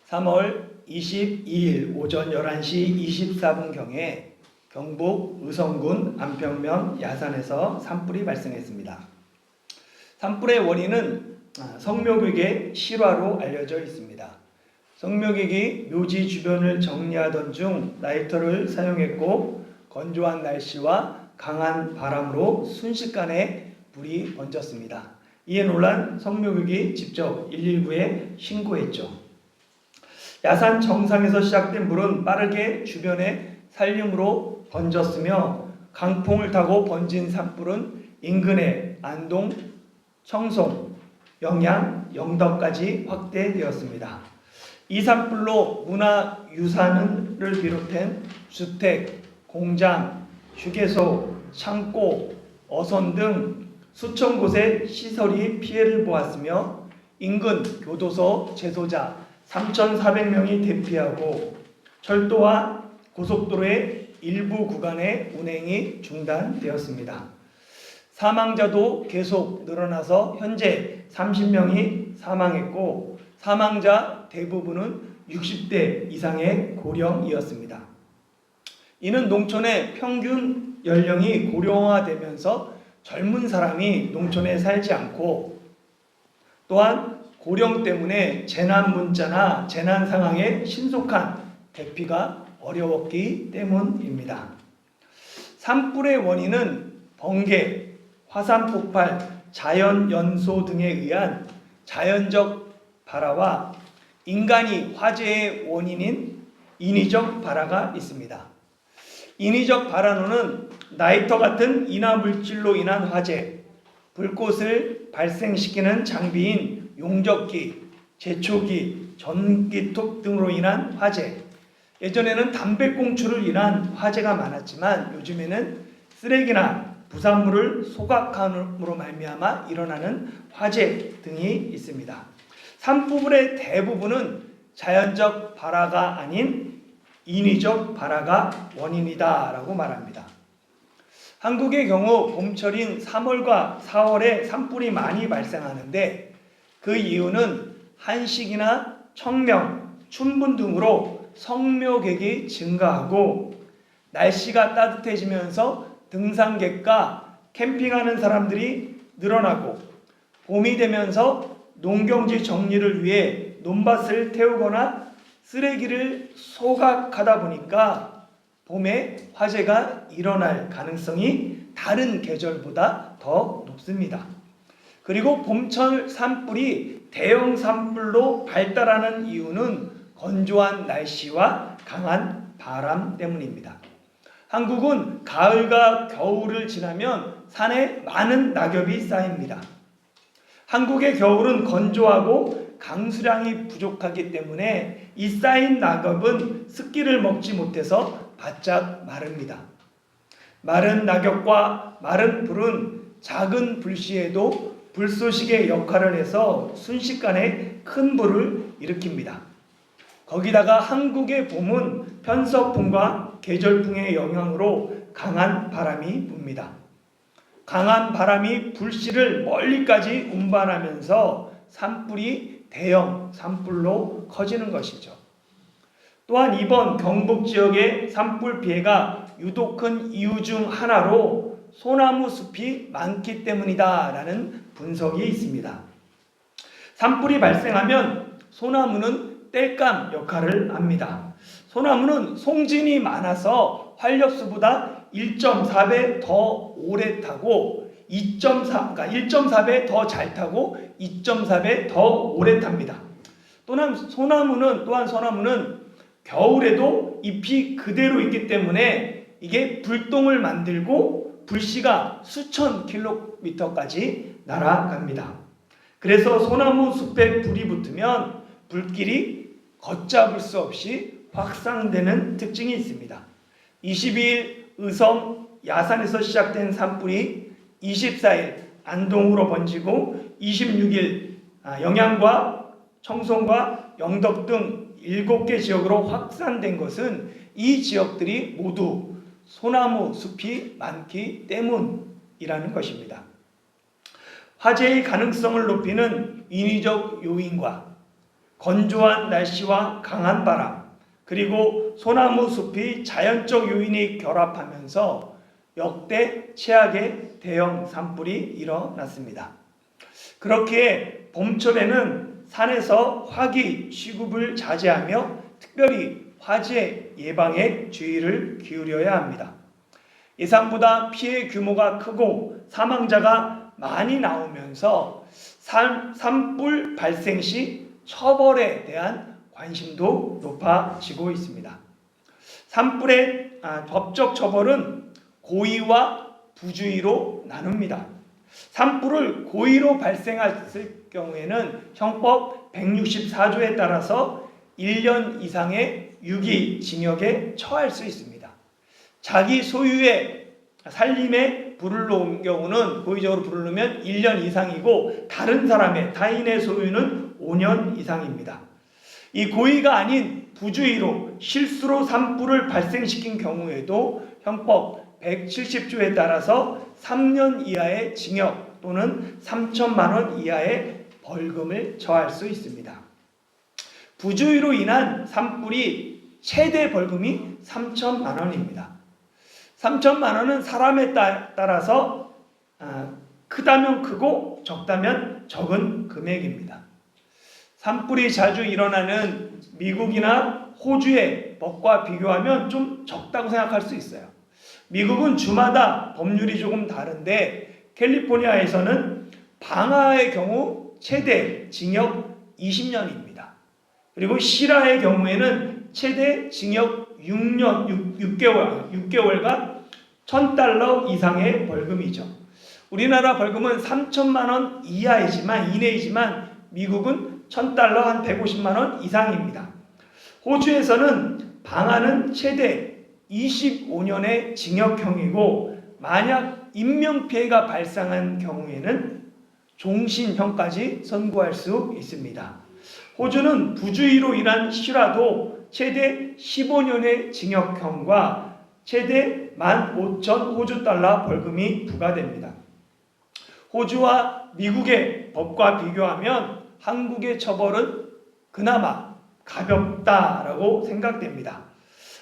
3월 22일 오전 11시 24분경에 경북 의성군 안평면 야산에서 산불이 발생했습니다. 산불의 원인은 성묘객의 실화로 알려져 있습니다. 성묘객이 묘지 주변을 정리하던 중 라이터를 사용했고 건조한 날씨와 강한 바람으로 순식간에 불이 번졌습니다. 이에 놀란 성묘객이 직접 119에 신고했죠. 야산 정상에서 시작된 불은 빠르게 주변에 산림으로 번졌으며 강풍을 타고 번진 산불은 인근의 안동, 청송, 영양, 영덕까지 확대되었습니다. 이 산불로 문화유산을 비롯한 주택, 공장, 휴게소, 창고, 어선 등 수천 곳의 시설이 피해를 보았으며 인근 교도소 재소자 3,400명이 대피하고 철도와 고속도로의 일부 구간의 운행이 중단되었습니다. 사망자도 계속 늘어나서 현재 30명이 사망했고 사망자 대부분은 60대 이상의 고령이었습니다. 이는 농촌의 평균 연령이 고령화되면서 젊은 사람이 농촌에 살지 않고 또한 고령 때문에 재난 문자나 재난 상황에 신속한 대피가 어려웠기 때문입니다. 산불의 원인은 번개, 화산 폭발, 자연 연소 등에 의한 자연적 발화와 인간이 화재의 원인인 인위적 발화가 있습니다. 인위적 발화로는 라이터 같은 인화 물질로 인한 화재, 불꽃을 발생시키는 장비인 용접기, 제초기, 전기톱 등으로 인한 화재, 예전에는 담배꽁초를 인한 화재가 많았지만 요즘에는 쓰레기나 부산물을 소각함으로 말미암아 일어나는 화재 등이 있습니다. 산불의 대부분은 자연적 발화가 아닌 인위적 발화가 원인이다 라고 말합니다. 한국의 경우 봄철인 3월과 4월에 산불이 많이 발생하는데 그 이유는 한식이나 청명, 춘분 등으로 성묘객이 증가하고 날씨가 따뜻해지면서 등산객과 캠핑하는 사람들이 늘어나고 봄이 되면서 농경지 정리를 위해 논밭을 태우거나 쓰레기를 소각하다 보니까 봄에 화재가 일어날 가능성이 다른 계절보다 더 높습니다. 그리고 봄철 산불이 대형 산불로 발달하는 이유는 건조한 날씨와 강한 바람 때문입니다. 한국은 가을과 겨울을 지나면 산에 많은 낙엽이 쌓입니다. 한국의 겨울은 건조하고 강수량이 부족하기 때문에 이 쌓인 낙엽은 습기를 먹지 못해서 바짝 마릅니다. 마른 낙엽과 마른 불은 작은 불씨에도 불쏘시개 역할을 해서 순식간에 큰 불을 일으킵니다. 거기다가 한국의 봄은 편서풍과 계절풍의 영향으로 강한 바람이 붑니다. 강한 바람이 불씨를 멀리까지 운반하면서 산불이 대형 산불로 커지는 것이죠. 또한 이번 경북 지역의 산불 피해가 유독 큰 이유 중 하나로 소나무 숲이 많기 때문이다 라는 분석이 있습니다. 산불이 발생하면 소나무는 땔감 역할을 합니다. 소나무는 송진이 많아서 활력수보다 1.4배 더 오래 타고 1.4배 더 잘 타고 2.4배 더 오래 탑니다. 또한 소나무는 겨울에도 잎이 그대로 있기 때문에 이게 불똥을 만들고 불씨가 수천 킬로미터까지 날아갑니다. 그래서 소나무 숲에 불이 붙으면 불길이 걷잡을 수 없이 확산되는 특징이 있습니다. 22일 의성 야산에서 시작된 산불이 24일 안동으로 번지고 26일 영양과 청송과 영덕 등 7개 지역으로 확산된 것은 이 지역들이 모두 소나무 숲이 많기 때문이라는 것입니다. 화재의 가능성을 높이는 인위적 요인과 건조한 날씨와 강한 바람, 그리고 소나무 숲이 자연적 요인이 결합하면서 역대 최악의 대형 산불이 일어났습니다. 그렇게 봄철에는 산에서 화기 취급을 자제하며 특별히 화재 예방에 주의를 기울여야 합니다. 예상보다 피해 규모가 크고 사망자가 많이 나오면서 산불 발생 시 처벌에 대한 관심도 높아지고 있습니다. 산불의 법적 처벌은 고의와 부주의로 나눕니다. 산불을 고의로 발생했을 경우에는 형법 164조에 따라서 1년 이상의 유기징역에 처할 수 있습니다. 자기 소유의 살림에 불을 놓은 경우는 고의적으로 불을 놓으면 1년 이상이고 다른 사람의 타인의 소유는 5년 이상입니다. 이 고의가 아닌 부주의로 실수로 산불을 발생시킨 경우에도 형법 170조에 따라서 3년 이하의 징역 또는 3천만 원 이하의 벌금을 처할 수 있습니다. 부주의로 인한 산불이 최대 벌금이 3천만 원입니다. 3천만 원은 사람에 따라서 크다면 크고 적다면 적은 금액입니다. 산불이 자주 일어나는 미국이나 호주의 법과 비교하면 좀 적다고 생각할 수 있어요. 미국은 주마다 법률이 조금 다른데 캘리포니아에서는 방화의 경우 최대 징역 20년입니다. 그리고 실화의 경우에는 최대 징역 6개월과 $1,000 이상의 벌금이죠. 우리나라 벌금은 3천만 원 이내이지만 미국은 $1,000 한 150만 원 이상입니다. 호주에서는 방화는 최대 25년의 징역형이고 만약 인명피해가 발생한 경우에는 종신형까지 선고할 수 있습니다. 호주는 부주의로 인한 실화도 최대 15년의 징역형과 최대 15,000 호주 달러 벌금이 부과됩니다. 호주와 미국의 법과 비교하면 한국의 처벌은 그나마 가볍다라고 생각됩니다.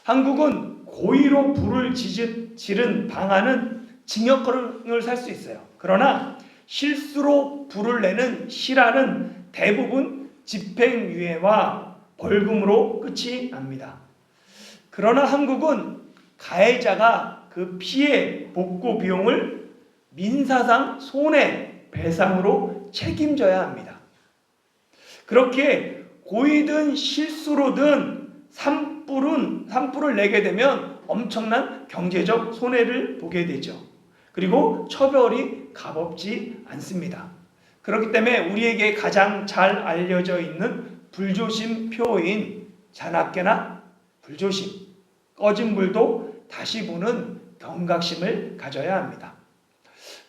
한국은 고의로 불을 지른 방화는 징역형을 살 수 있어요. 그러나 실수로 불을 내는 실화는 대부분 집행유예와 벌금으로 끝이 납니다. 그러나 한국은 가해자가 그 피해 복구 비용을 민사상 손해배상으로 책임져야 합니다. 그렇게 고의든 실수로든 산불을 내게 되면 엄청난 경제적 손해를 보게 되죠. 그리고 처벌이 값없지 않습니다. 그렇기 때문에 우리에게 가장 잘 알려져 있는 불조심 표어인 자나깨나 불조심, 꺼진 불도 다시 보는 경각심을 가져야 합니다.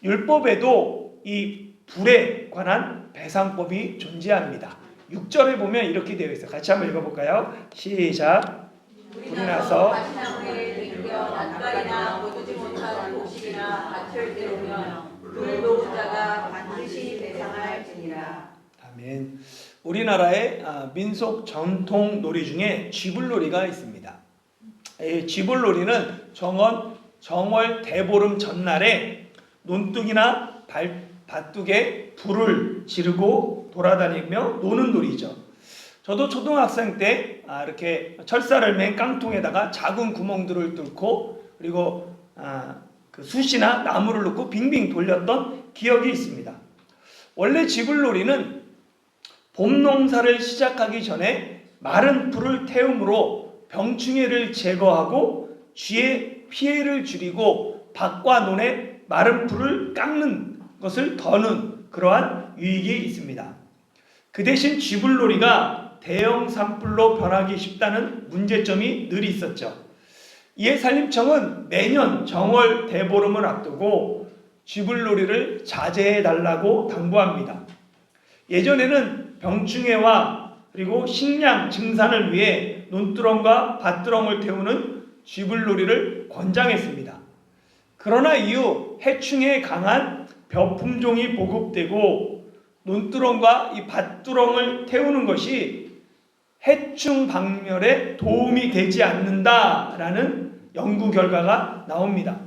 율법에도 이 불에 관한 배상법이 존재합니다. 6절에 보면 이렇게 되어 있어요. 같이 한번 읽어볼까요? 시작. 불이 나서 낯가리나 거두지 못한 곡식이나 밭을 때우면 불노자가 반드시 배상할지니라. 아멘. 우리나라의 민속 전통 놀이 중에 쥐불놀이가 있습니다. 이 쥐불놀이는 정월 대보름 전날에 논둑이나 밭둑에 불을 지르고 돌아다니며 노는 놀이죠. 저도 초등학생 때 이렇게 철사를 맨 깡통에다가 작은 구멍들을 뚫고 그리고 그 숯이나 나무를 넣고 빙빙 돌렸던 기억이 있습니다. 원래 쥐불놀이는 봄 농사를 시작하기 전에 마른 풀을 태움으로 병충해를 제거하고 쥐의 피해를 줄이고 밭과 논에 마른 풀을 깎는 것을 더는 그러한 유익이 있습니다. 그 대신 쥐불놀이가 대형 산불로 변하기 쉽다는 문제점이 늘 있었죠. 이에 산림청은 매년 정월 대보름을 앞두고 쥐불놀이를 자제해달라고 당부합니다. 예전에는 병충해와 그리고 식량 증산을 위해 논두렁과 밭두렁을 태우는 쥐불놀이를 권장했습니다. 그러나 이후 해충에 강한 벼품종이 보급되고 논두렁과 이 밭두렁을 태우는 것이 해충 박멸에 도움이 되지 않는다라는 연구 결과가 나옵니다.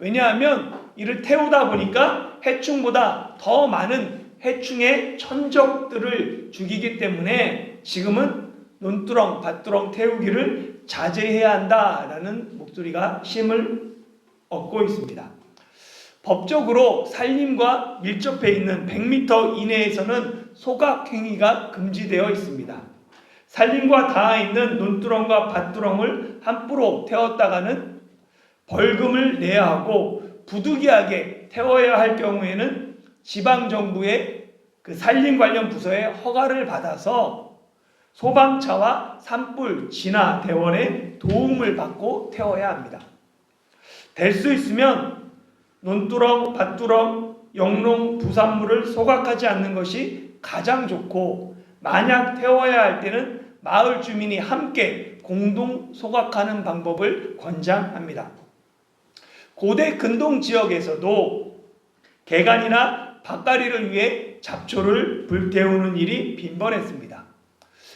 왜냐하면 이를 태우다 보니까 해충보다 더 많은 해충의 천적들을 죽이기 때문에 지금은 논두렁, 밭두렁 태우기를 자제해야 한다라는 목소리가 힘을 얻고 있습니다. 법적으로 산림과 밀접해 있는 100m 이내에서는 소각행위가 금지되어 있습니다. 산림과 닿아 있는 논두렁과 밭두렁을 함부로 태웠다가는 벌금을 내야 하고 부득이하게 태워야 할 경우에는 지방정부의 그 산림 관련 부서의 허가를 받아서 소방차와 산불 진화 대원의 도움을 받고 태워야 합니다. 될 수 있으면 논두렁, 밭두렁, 영농, 부산물을 소각하지 않는 것이 가장 좋고, 만약 태워야 할 때는 마을 주민이 함께 공동 소각하는 방법을 권장합니다. 고대 근동 지역에서도 개간이나 밭갈이를 위해 잡초를 불태우는 일이 빈번했습니다.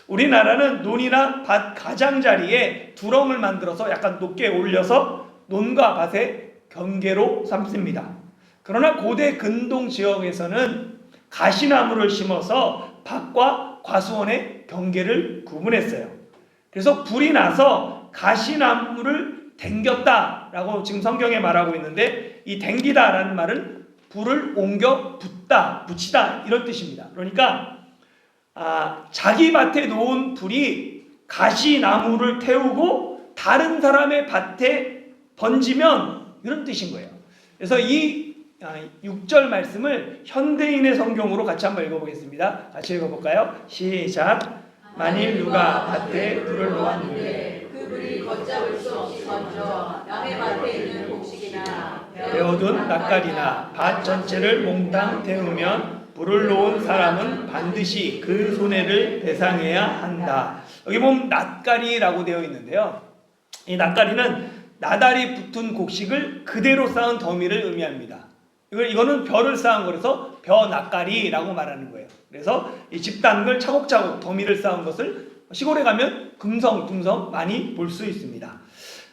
우리나라는 논이나 밭 가장자리에 두렁을 만들어서 약간 높게 올려서 논과 밭의 경계로 삼습니다. 그러나 고대 근동 지역에서는 가시나무를 심어서 밭과 과수원의 경계를 구분했어요. 그래서 불이 나서 가시나무를 댕겼다라고 지금 성경에 말하고 있는데, 이 댕기다라는 말은 불을 옮겨 붙이다 이런 뜻입니다. 그러니까 자기 밭에 놓은 불이 가시나무를 태우고 다른 사람의 밭에 번지면 이런 뜻인 거예요. 그래서 이 6절 말씀을 현대인의 성경으로 같이 한번 읽어보겠습니다. 같이 읽어볼까요? 시작. 만일 누가 밭에 불을 놓았는데 그 불이 걷잡을 수 없이 번져 남의 밭에 있는 곡식이나 베어둔 낫갈이나 밭 전체를 몽땅 태우면 불을 놓은 사람은 반드시 그 손해를 배상해야 한다. 여기 보면 낫갈이라고 되어 있는데요. 이 낫갈이는 나달이 붙은 곡식을 그대로 쌓은 더미를 의미합니다. 이거는 벼를 쌓은 거라서 벼낫갈이라고 말하는 거예요. 그래서 이 집단을 차곡차곡 더미를 쌓은 것을 시골에 가면 금성금성 많이 볼 수 있습니다.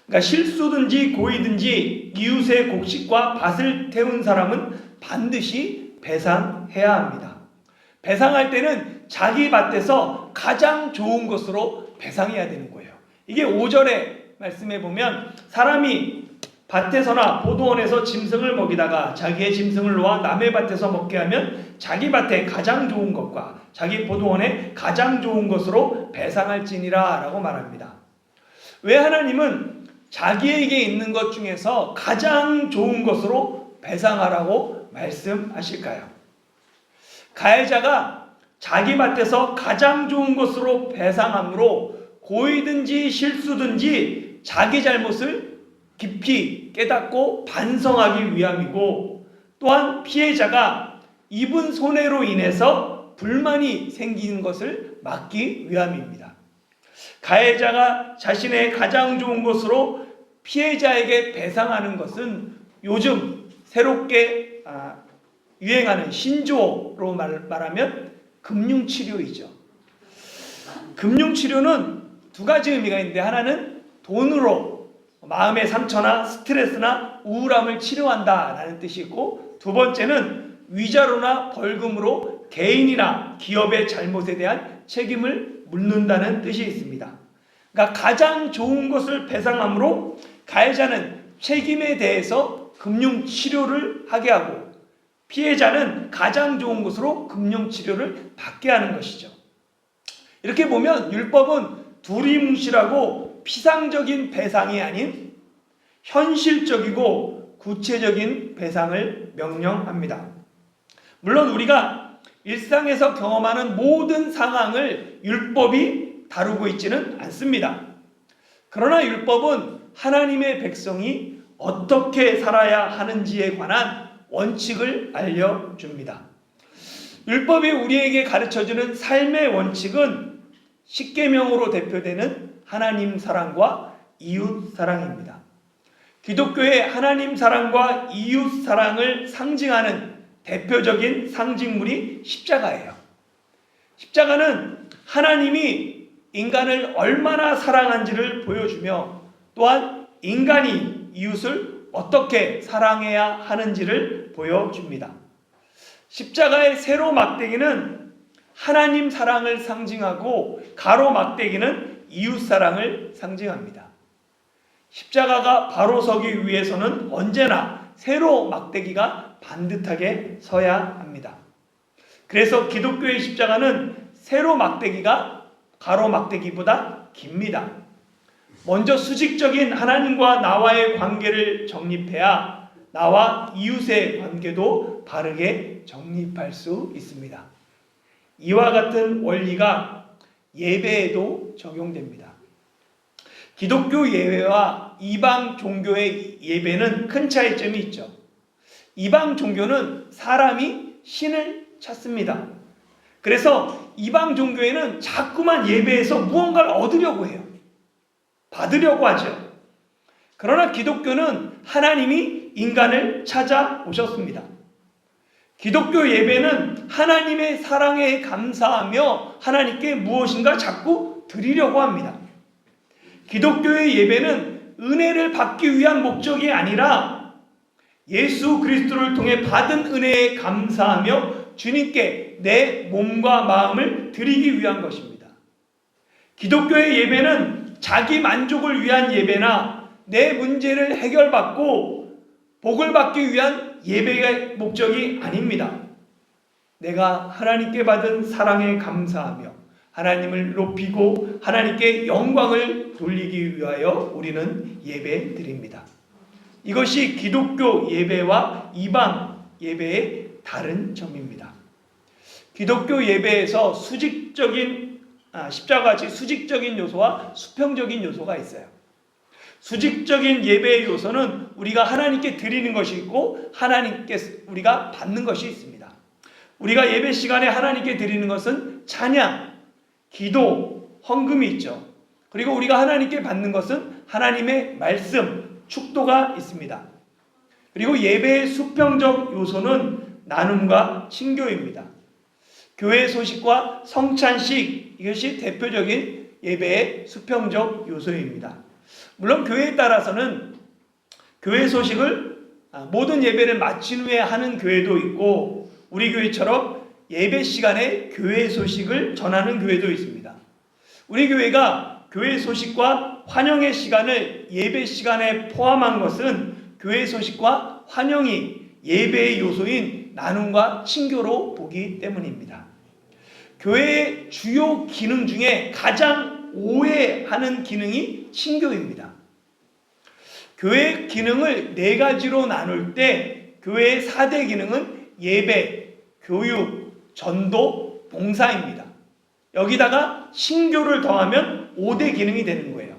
그러니까 실수든지 고의든지 이웃의 곡식과 밭을 태운 사람은 반드시 배상해야 합니다. 배상할 때는 자기 밭에서 가장 좋은 것으로 배상해야 되는 거예요. 이게 5절의 말씀에 보면 사람이 밭에서나 보도원에서 짐승을 먹이다가 자기의 짐승을 놓아 남의 밭에서 먹게 하면 자기 밭에 가장 좋은 것과 자기 보도원에 가장 좋은 것으로 배상할지니라 라고 말합니다. 왜 하나님은 자기에게 있는 것 중에서 가장 좋은 것으로 배상하라고 말씀하실까요? 가해자가 자기 밭에서 가장 좋은 것으로 배상함으로 고의든지 실수든지 자기 잘못을 깊이 깨닫고 반성하기 위함이고, 또한 피해자가 입은 손해로 인해서 불만이 생기는 것을 막기 위함입니다. 가해자가 자신의 가장 좋은 것으로 피해자에게 배상하는 것은 요즘 새롭게 유행하는 신조어로 말하면 금융치료이죠. 금융치료는 두 가지 의미가 있는데, 하나는 돈으로 마음의 상처나 스트레스나 우울함을 치료한다라는 뜻이 있고, 두 번째는 위자료나 벌금으로 개인이나 기업의 잘못에 대한 책임을 묻는다는 뜻이 있습니다. 그러니까 가장 좋은 것을 배상함으로 가해자는 책임에 대해서 금융치료를 하게 하고, 피해자는 가장 좋은 것으로 금융치료를 받게 하는 것이죠. 이렇게 보면 율법은 두리뭉실하고 피상적인 배상이 아닌 현실적이고 구체적인 배상을 명령합니다. 물론 우리가 일상에서 경험하는 모든 상황을 율법이 다루고 있지는 않습니다. 그러나 율법은 하나님의 백성이 어떻게 살아야 하는지에 관한 원칙을 알려줍니다. 율법이 우리에게 가르쳐주는 삶의 원칙은 십계명으로 대표되는 하나님 사랑과 이웃 사랑입니다. 기독교의 하나님 사랑과 이웃 사랑을 상징하는 대표적인 상징물이 십자가예요. 십자가는 하나님이 인간을 얼마나 사랑한지를 보여주며 또한 인간이 이웃을 어떻게 사랑해야 하는지를 보여줍니다. 십자가의 세로 막대기는 하나님 사랑을 상징하고 가로 막대기는 이웃 사랑을 상징합니다. 십자가가 바로 서기 위해서는 언제나 세로 막대기가 반듯하게 서야 합니다. 그래서 기독교의 십자가는 세로 막대기가 가로 막대기보다 깁니다. 먼저 수직적인 하나님과 나와의 관계를 정립해야 나와 이웃의 관계도 바르게 정립할 수 있습니다. 이와 같은 원리가 예배에도 적용됩니다. 기독교 예배와 이방 종교의 예배는 큰 차이점이 있죠. 이방 종교는 사람이 신을 찾습니다. 그래서 이방 종교에는 자꾸만 예배에서 무언가를 얻으려고 해요. 받으려고 하죠. 그러나 기독교는 하나님이 인간을 찾아오셨습니다. 기독교 예배는 하나님의 사랑에 감사하며 하나님께 무엇인가 자꾸 드리려고 합니다. 기독교의 예배는 은혜를 받기 위한 목적이 아니라 예수 그리스도를 통해 받은 은혜에 감사하며 주님께 내 몸과 마음을 드리기 위한 것입니다. 기독교의 예배는 자기 만족을 위한 예배나 내 문제를 해결받고 복을 받기 위한 예배의 목적이 아닙니다. 내가 하나님께 받은 사랑에 감사하며 하나님을 높이고 하나님께 영광을 돌리기 위하여 우리는 예배 드립니다. 이것이 기독교 예배와 이방 예배의 다른 점입니다. 기독교 예배에서 십자가같이 수직적인 요소와 수평적인 요소가 있어요. 수직적인 예배의 요소는 우리가 하나님께 드리는 것이 있고 하나님께 우리가 받는 것이 있습니다. 우리가 예배 시간에 하나님께 드리는 것은 찬양, 기도, 헌금이 있죠. 그리고 우리가 하나님께 받는 것은 하나님의 말씀, 축도가 있습니다. 그리고 예배의 수평적 요소는 나눔과 친교입니다. 교회 소식과 성찬식, 이것이 대표적인 예배의 수평적 요소입니다. 물론 교회에 따라서는 교회 소식을 모든 예배를 마친 후에 하는 교회도 있고 우리 교회처럼 예배 시간에 교회 소식을 전하는 교회도 있습니다. 우리 교회가 교회 소식과 환영의 시간을 예배 시간에 포함한 것은 교회 소식과 환영이 예배의 요소인 나눔과 친교로 보기 때문입니다. 교회의 주요 기능 중에 가장 오해하는 기능이 친교입니다. 교회 기능을 4가지로 나눌 때 교회의 4대 기능은 예배, 교육, 전도, 봉사입니다. 여기다가 친교를 더하면 5대 기능이 되는 거예요.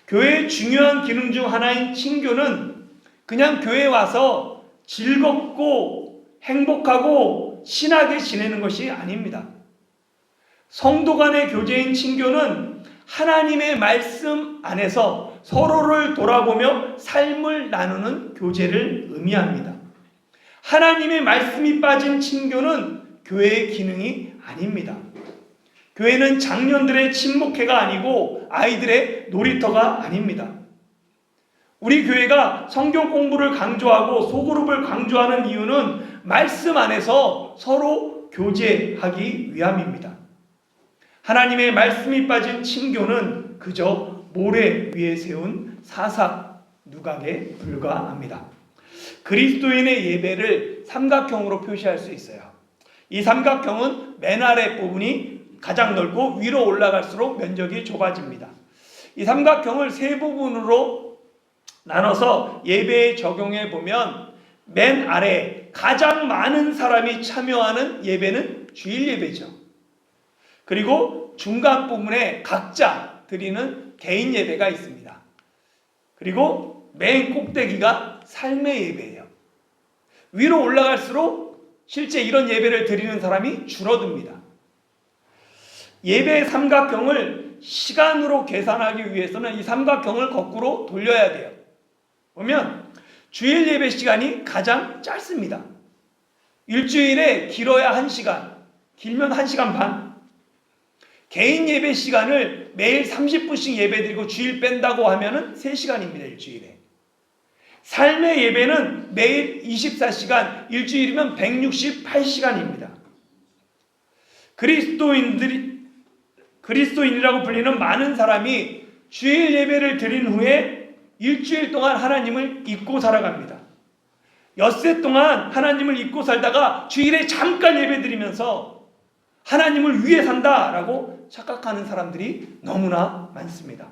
교회의 중요한 기능 중 하나인 친교는 그냥 교회에 와서 즐겁고 행복하고 신나게 지내는 것이 아닙니다. 성도 간의 교제인 친교는 하나님의 말씀 안에서 서로를 돌아보며 삶을 나누는 교제를 의미합니다. 하나님의 말씀이 빠진 친교는 교회의 기능이 아닙니다. 교회는 장년들의 친목회가 아니고 아이들의 놀이터가 아닙니다. 우리 교회가 성경 공부를 강조하고 소그룹을 강조하는 이유는 말씀 안에서 서로 교제하기 위함입니다. 하나님의 말씀이 빠진 친교는 그저 모래 위에 세운 사삭 누각에 불과합니다. 그리스도인의 예배를 삼각형으로 표시할 수 있어요. 이 삼각형은 맨 아래 부분이 가장 넓고 위로 올라갈수록 면적이 좁아집니다. 이 삼각형을 3부분으로 나눠서 예배에 적용해 보면 맨 아래 가장 많은 사람이 참여하는 예배는 주일 예배죠. 그리고 중간 부분에 각자 드리는 개인 예배가 있습니다. 그리고 맨 꼭대기가 삶의 예배예요. 위로 올라갈수록 실제 이런 예배를 드리는 사람이 줄어듭니다. 예배의 삼각형을 시간으로 계산하기 위해서는 이 삼각형을 거꾸로 돌려야 돼요. 보면 주일 예배 시간이 가장 짧습니다. 일주일에 길어야 1시간, 길면 1시간 반. 개인 예배 시간을 매일 30분씩 예배드리고 주일 뺀다고 하면은 3시간입니다. 일주일에. 삶의 예배는 매일 24시간, 일주일이면 168시간입니다. 그리스도인이라고 불리는 많은 사람이 주일 예배를 드린 후에 일주일 동안 하나님을 잊고 살아갑니다. 엿새 동안 하나님을 잊고 살다가 주일에 잠깐 예배 드리면서 하나님을 위해 산다라고 착각하는 사람들이 너무나 많습니다.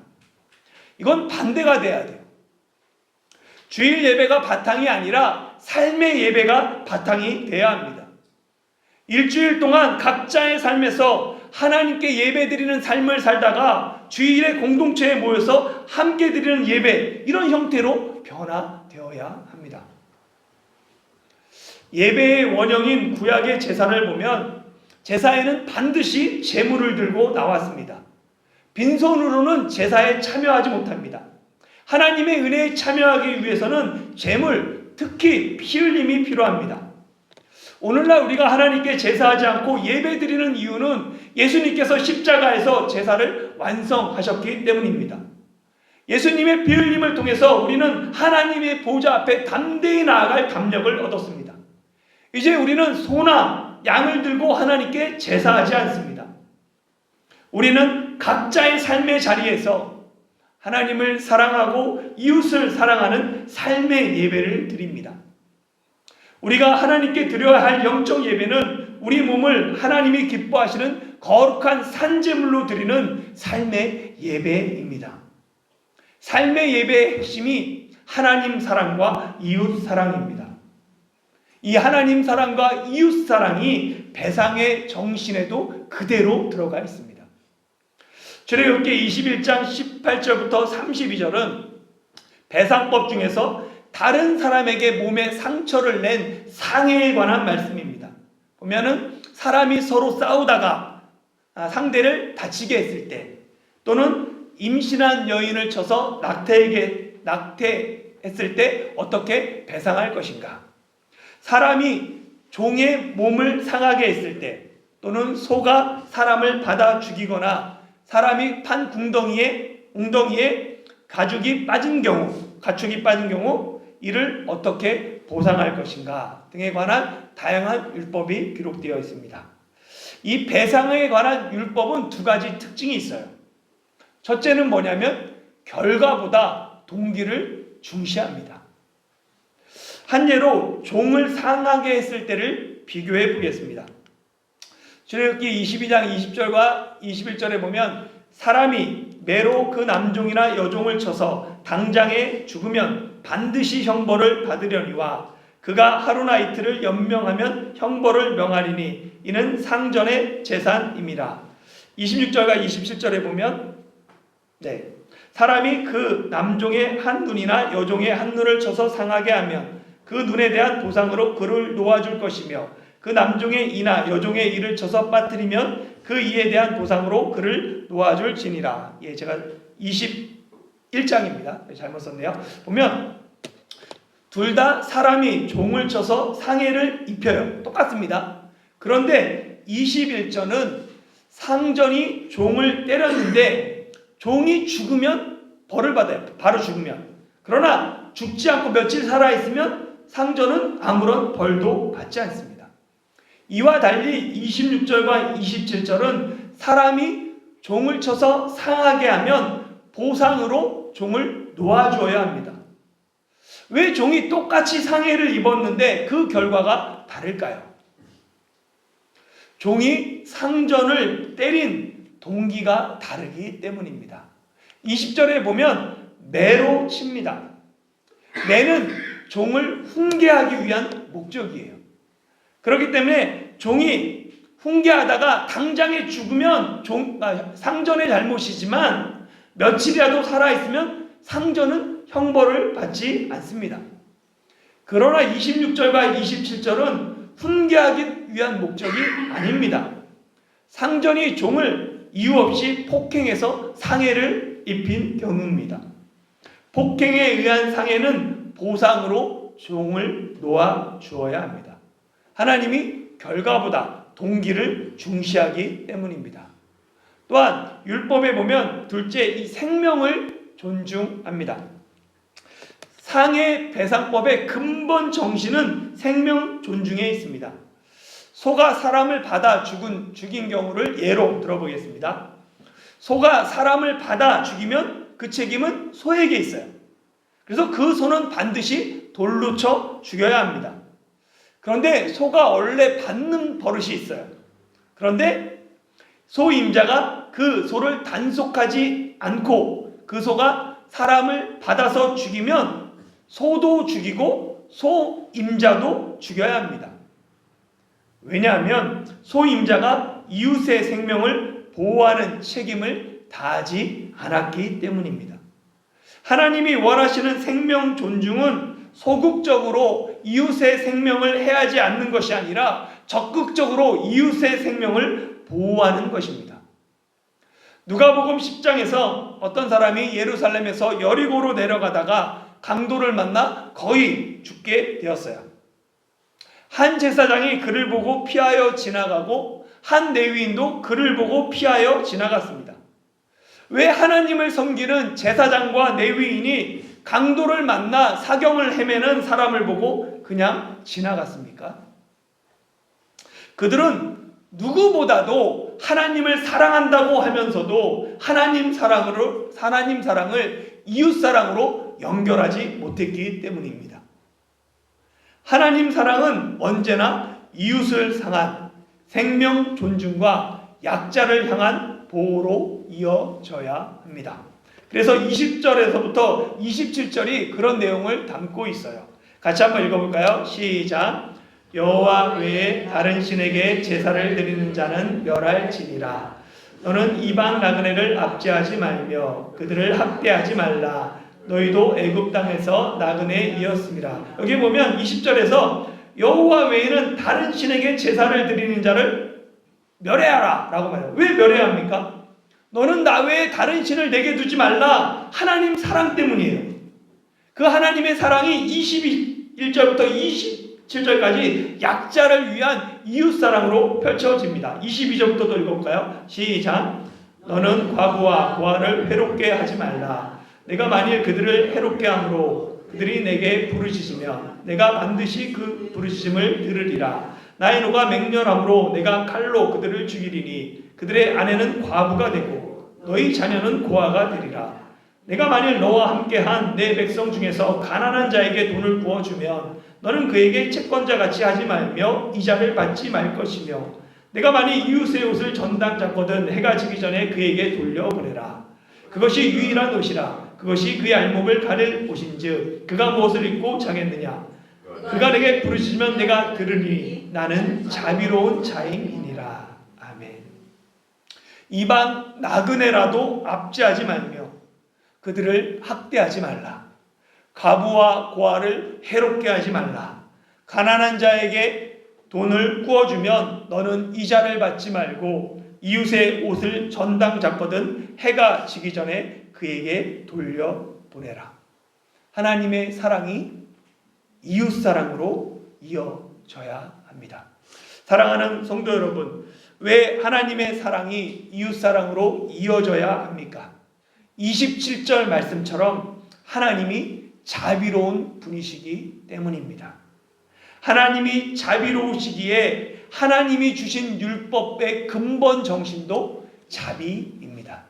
이건 반대가 돼야 돼요. 주일 예배가 바탕이 아니라 삶의 예배가 바탕이 돼야 합니다. 일주일 동안 각자의 삶에서 하나님께 예배 드리는 삶을 살다가 주일에 공동체에 모여서 함께 드리는 예배, 이런 형태로 변화되어야 합니다. 예배의 원형인 구약의 제사를 보면 제사에는 반드시 제물을 들고 나왔습니다. 빈손으로는 제사에 참여하지 못합니다. 하나님의 은혜에 참여하기 위해서는 제물, 특히 피 흘림이 필요합니다. 오늘날 우리가 하나님께 제사하지 않고 예배드리는 이유는 예수님께서 십자가에서 제사를 완성하셨기 때문입니다. 예수님의 피 흘림을 통해서 우리는 하나님의 보좌 앞에 담대히 나아갈 담력을 얻었습니다. 이제 우리는 소나 양을 들고 하나님께 제사하지 않습니다. 우리는 각자의 삶의 자리에서 하나님을 사랑하고 이웃을 사랑하는 삶의 예배를 드립니다. 우리가 하나님께 드려야 할 영적 예배는 우리 몸을 하나님이 기뻐하시는 거룩한 산제물로 드리는 삶의 예배입니다. 삶의 예배의 핵심이 하나님 사랑과 이웃 사랑입니다. 이 하나님 사랑과 이웃 사랑이 배상의 정신에도 그대로 들어가 있습니다. 출애굽기 21장 18절부터 32절은 배상법 중에서 다른 사람에게 몸에 상처를 낸 상해에 관한 말씀입니다. 보면은 사람이 서로 싸우다가 상대를 다치게 했을 때, 또는 임신한 여인을 쳐서 낙태했을 때 어떻게 배상할 것인가, 사람이 종의 몸을 상하게 했을 때, 또는 소가 사람을 받아 죽이거나 사람이 판 웅덩이에 가축이 빠진 경우 이를 어떻게 보상할 것인가 등에 관한 다양한 율법이 기록되어 있습니다. 이 배상에 관한 율법은 두 가지 특징이 있어요. 첫째는 뭐냐면 결과보다 동기를 중시합니다. 한 예로 종을 상하게 했을 때를 비교해 보겠습니다. 출애굽기 22장 20절과 21절에 보면 사람이 매로 그 남종이나 여종을 쳐서 당장에 죽으면 반드시 형벌을 받으려니와 그가 하루나 이틀을 연명하면 형벌을 명하리니 이는 상전의 재산입니다. 26절과 27절에 보면 사람이 그 남종의 한 눈이나 여종의 한 눈을 쳐서 상하게 하면 그 눈에 대한 보상으로 그를 놓아줄 것이며 그 남종의 이나 여종의 이를 쳐서 빠뜨리면 그 이에 대한 보상으로 그를 놓아줄지니라. 제가 21장입니다. 잘못 썼네요. 보면 둘 다 사람이 종을 쳐서 상해를 입혀요. 똑같습니다. 그런데 21절은 상전이 종을 때렸는데 종이 죽으면 벌을 받아요. 바로 죽으면. 그러나 죽지 않고 며칠 살아있으면 상전은 아무런 벌도 받지 않습니다. 이와 달리 26절과 27절은 사람이 종을 쳐서 상하게 하면 보상으로 종을 놓아줘야 합니다. 왜 종이 똑같이 상해를 입었는데 그 결과가 다를까요? 종이 상전을 때린 동기가 다르기 때문입니다. 20절에 보면 매로 칩니다. 매는 종을 훈계하기 위한 목적이에요. 그렇기 때문에 종이 훈계하다가 당장에 죽으면 상전의 잘못이지만 며칠이라도 살아있으면 상전은 형벌을 받지 않습니다. 그러나 26절과 27절은 훈계하기 위한 목적이 아닙니다. 상전이 종을 이유 없이 폭행해서 상해를 입힌 경우입니다. 폭행에 의한 상해는 보상으로 종을 놓아 주어야 합니다. 하나님이 결과보다 동기를 중시하기 때문입니다. 또한 율법에 보면 둘째, 이 생명을 존중합니다. 상해 배상법의 근본 정신은 생명 존중에 있습니다. 소가 사람을 받아 죽인 경우를 예로 들어보겠습니다. 소가 사람을 받아 죽이면 그 책임은 소에게 있어요. 그래서 그 소는 반드시 돌로 쳐 죽여야 합니다. 그런데 소가 원래 받는 버릇이 있어요. 그런데 소 임자가 그 소를 단속하지 않고 그 소가 사람을 받아서 죽이면 소도 죽이고 소 임자도 죽여야 합니다. 왜냐하면 소 임자가 이웃의 생명을 보호하는 책임을 다하지 않았기 때문입니다. 하나님이 원하시는 생명 존중은 소극적으로 이웃의 생명을 해하지 않는 것이 아니라 적극적으로 이웃의 생명을 보호하는 것입니다. 누가복음 10장에서 어떤 사람이 예루살렘에서 여리고로 내려가다가 강도를 만나 거의 죽게 되었어요. 한 제사장이 그를 보고 피하여 지나가고 한 레위인도 그를 보고 피하여 지나갔습니다. 왜 하나님을 섬기는 제사장과 레위인이 강도를 만나 사경을 헤매는 사람을 보고 그냥 지나갔습니까? 그들은 누구보다도 하나님을 사랑한다고 하면서도 하나님 사랑을 이웃 사랑으로 연결하지 못했기 때문입니다. 하나님 사랑은 언제나 이웃을 향한 생명 존중과 약자를 향한 보호로 이어져야 합니다. 그래서 20절에서부터 27절이 그런 내용을 담고 있어요. 같이 한번 읽어볼까요? 시작. 여호와 외에 다른 신에게 제사를 드리는 자는 멸할지니라. 너는 이방 나그네를 압제하지 말며 그들을 학대하지 말라. 너희도 애굽 땅에서 나그네이었습니다. 여기 보면 20절에서 여호와 외에는 다른 신에게 제사를 드리는 자를 멸해하라 라고 말해요. 왜 멸해야 합니까? 너는 나 외에 다른 신을 내게 두지 말라. 하나님 사랑 때문이에요. 그 하나님의 사랑이 21절부터 27절까지 약자를 위한 이웃사랑으로 펼쳐집니다. 22절부터 읽어볼까요? 시작. 너는 과부와 고아를 해롭게 하지 말라. 내가 만일 그들을 해롭게 함으로 그들이 내게 부르짖으면 내가 반드시 그 부르짖음을 들으리라. 나의 노가 맹렬함으로 내가 칼로 그들을 죽이리니 그들의 아내는 과부가 되고 너희 자녀는 고아가 되리라. 내가 만일 너와 함께한 내 백성 중에서 가난한 자에게 돈을 부어주면 너는 그에게 채권자같이 하지 말며 이자를 받지 말 것이며 내가 만일 이웃의 옷을 전당 잡거든 해가 지기 전에 그에게 돌려보내라. 그것이 유일한 옷이라. 그것이 그의 알목을 가릴 옷인즉 그가 무엇을 입고 자겠느냐. 그가 내게 부르짖으면 내가 들으니 나는 자비로운 자임이니라. 아멘. 이방 나그네라도 압제하지 말며 그들을 학대하지 말라. 과부와 고아를 해롭게 하지 말라. 가난한 자에게 돈을 구워주면 너는 이자를 받지 말고 이웃의 옷을 전당 잡거든 해가 지기 전에 그에게 돌려보내라. 하나님의 사랑이 이웃사랑으로 이어져야 합니다. 사랑하는 성도 여러분, 왜 하나님의 사랑이 이웃사랑으로 이어져야 합니까? 27절 말씀처럼 하나님이 자비로운 분이시기 때문입니다. 하나님이 자비로우시기에 하나님이 주신 율법의 근본 정신도 자비입니다.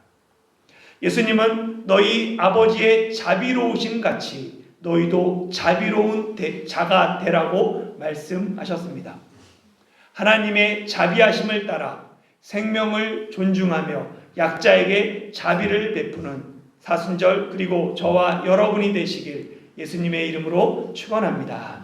예수님은 너희 아버지의 자비로우심 같이 너희도 자비로운 자가 되라고 말씀하셨습니다. 하나님의 자비하심을 따라 생명을 존중하며 약자에게 자비를 베푸는 사순절 그리고 저와 여러분이 되시길 예수님의 이름으로 축원합니다.